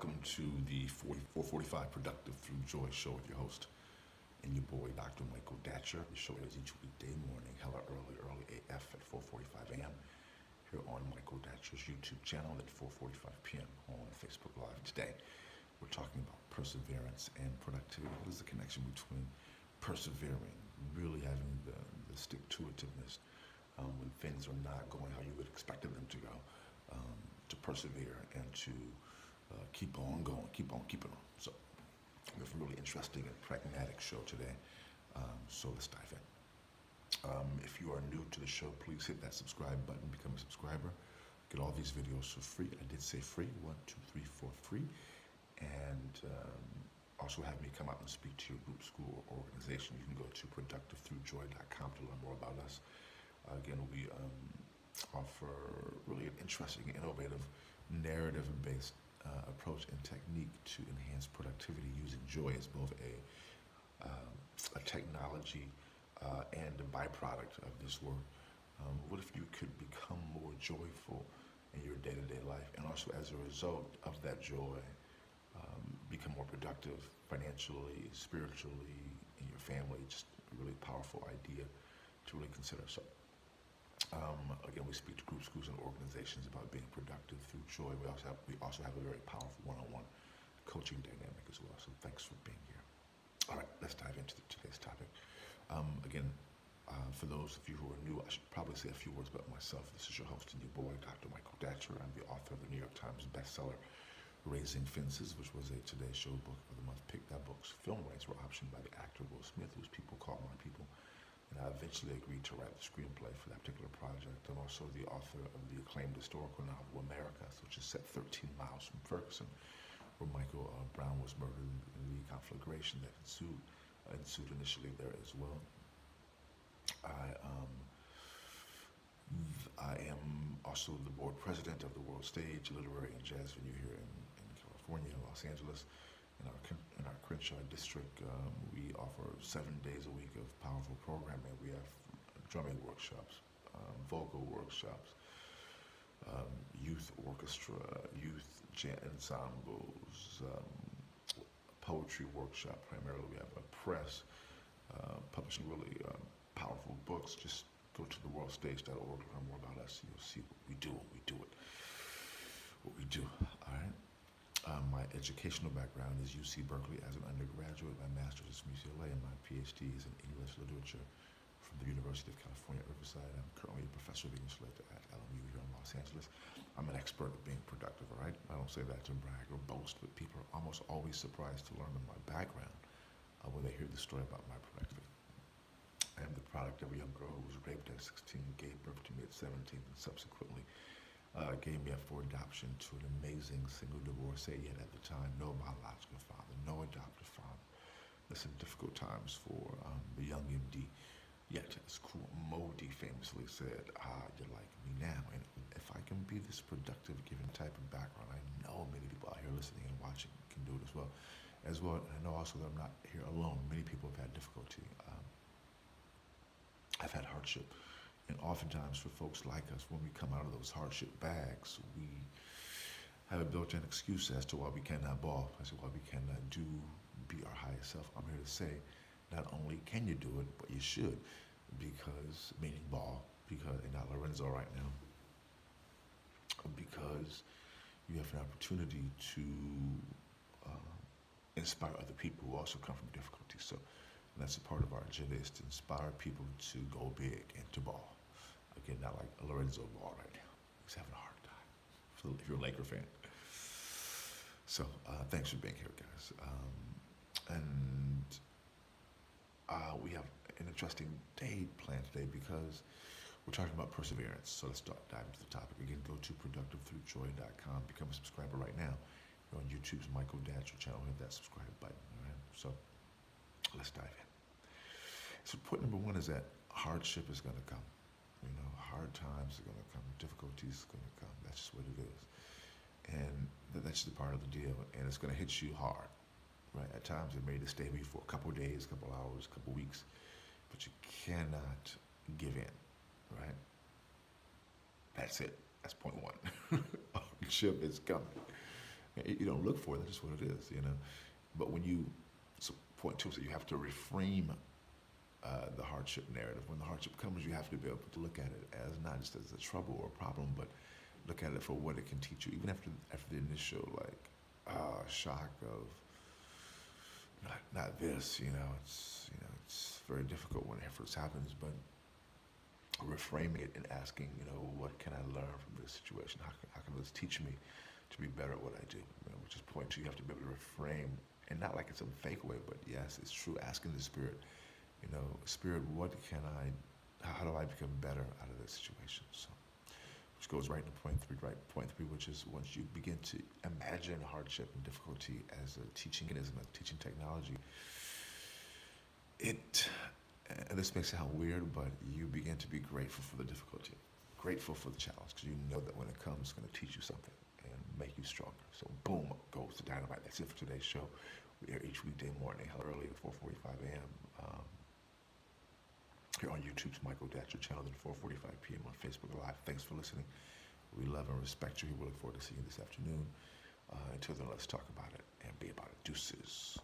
Welcome to the 445 Productive Through Joy show with your host and your boy, Dr. Michael Datcher. The show airs each weekday morning, hella early AF at 4:45 a.m. here on Michael Datcher's YouTube channel at 4:45 p.m. on Facebook Live. Today, we're talking about perseverance and productivity. What is the connection between persevering, really having the stick-to-itiveness when things are not going how you would expect them to go, to persevere and to keep on going, keep on keeping on. So we have a really interesting and pragmatic show today. So let's dive in. If you are new to the show, please hit that subscribe button, become a subscriber. Get all these videos for free. I did say free, 1, 2, 3, 4, free. And also have me come out and speak to your group, school, or organization. You can go to productivethroughjoy.com to learn more about us. Again, we offer really an interesting, innovative, narrative-based approach and technique to enhance productivity using joy as both a technology and a byproduct of this work. What if you could become more joyful in your day-to-day life, and also as a result of that joy, become more productive financially, spiritually, in your family? Just a really powerful idea to really consider. So again, we speak to groups, schools, and organizations about being productive through joy. We also have a very powerful one-on-one coaching dynamic as well. So thanks for being here. All right, let's dive into today's topic. Again, for those of you who are new, I should probably say a few words about myself. This is your host and your boy, Dr. Michael Datcher. I'm the author of the New York Times bestseller, Raising Fences, which was a Today Show book of the month pick. That book's film rights were optioned by the actor Will Smith, whose people call my people. And I eventually agreed to write the screenplay for that particular project. I'm also the author of the acclaimed historical novel America, which is set 13 miles from Ferguson, where Michael Brown was murdered in the conflagration that ensued initially there as well. I am also the board president of the World Stage, a literary and jazz venue here in California, Los Angeles. In our Crenshaw district, we offer 7 days a week of powerful programming. We have drumming workshops, vocal workshops, youth orchestra, youth ensembles, poetry workshop. Primarily, we have a press publishing really powerful books. Just go to theworldstage.org to learn more about us. You'll see what we do, what we do. All right. My educational background is UC Berkeley as an undergraduate. My master's is from UCLA, and my PhD is in English literature from the University of California, Riverside. I'm currently a professor of English literature at LMU here in Los Angeles. I'm an expert at being productive, all right? I don't say that to brag or boast, but people are almost always surprised to learn of my background when they hear the story about my productivity. I am the product of a young girl who was raped at 16, gave birth to me at 17, and subsequently gave me up for adoption to an amazing single divorcee, yet at the time, no biological father, no adoptive father. There's some difficult times for the young MD, yet as cool Modi famously said, you're like me now. And if I can be this productive, given type of background, I know many people out here listening and watching can do it as well. And I know also that I'm not here alone. Many people have had difficulty. I've had hardship. And oftentimes for folks like us, when we come out of those hardship bags, we have a built-in excuse as to why we cannot ball, as to why we cannot be our highest self. I'm here to say, not only can you do it, but you should, because, meaning ball, because, and not Lorenzo right now, because you have an opportunity to inspire other people who also come from difficulty. So that's a part of our agenda, is to inspire people to go big and to ball. Again, not like Lorenzo ball right now. He's having a hard time, if you're a Laker fan. So thanks for being here, guys. We have an interesting day planned today because we're talking about perseverance. So let's dive into the topic. Again, go to productivethroughjoy.com. Become a subscriber right now. You're on YouTube's Michael Datcher channel. Hit that subscribe button. All right. So let's dive in. So point number one is that hardship is going to come. You know, hard times are going to come. Difficulties are going to come. That's just what it is. And that's just a part of the deal. And it's going to hit you hard. Right? At times it may just stay with you for a couple of days, a couple of hours, a couple of weeks. But you cannot give in. Right? That's it. That's point one. Hardship is coming. You don't look for it. That's just what it is, you know. But when you point to it, so you have to reframe the hardship narrative. When the hardship comes, you have to be able to look at it as not just as a trouble or a problem, but look at it for what it can teach you. Even after the initial shock of not this, it's very difficult when it first happens, but reframing it and asking, what can I learn from this situation? How can this teach me to be better at what I do? Which is point two, you have to be able to reframe, and not like it's a fake way, but yes, it's true. Asking the Spirit, Spirit, how do I become better out of this situation? So, which goes right into point three, which is once you begin to imagine hardship and difficulty as a teaching mechanism, as a teaching technology, and this may sound weird, but you begin to be grateful for the difficulty, grateful for the challenge, because you know that when it comes, it's going to teach you something and make you stronger. So boom, goes the dynamite. That's it for today's show. We air each weekday morning, hell early at 4:45 a.m. Here on YouTube's Michael Datcher channel, then 4:45 p.m. on Facebook Live. Thanks for listening. We love and respect you. We look forward to seeing you this afternoon. Until then, let's talk about it and be about it. Deuces.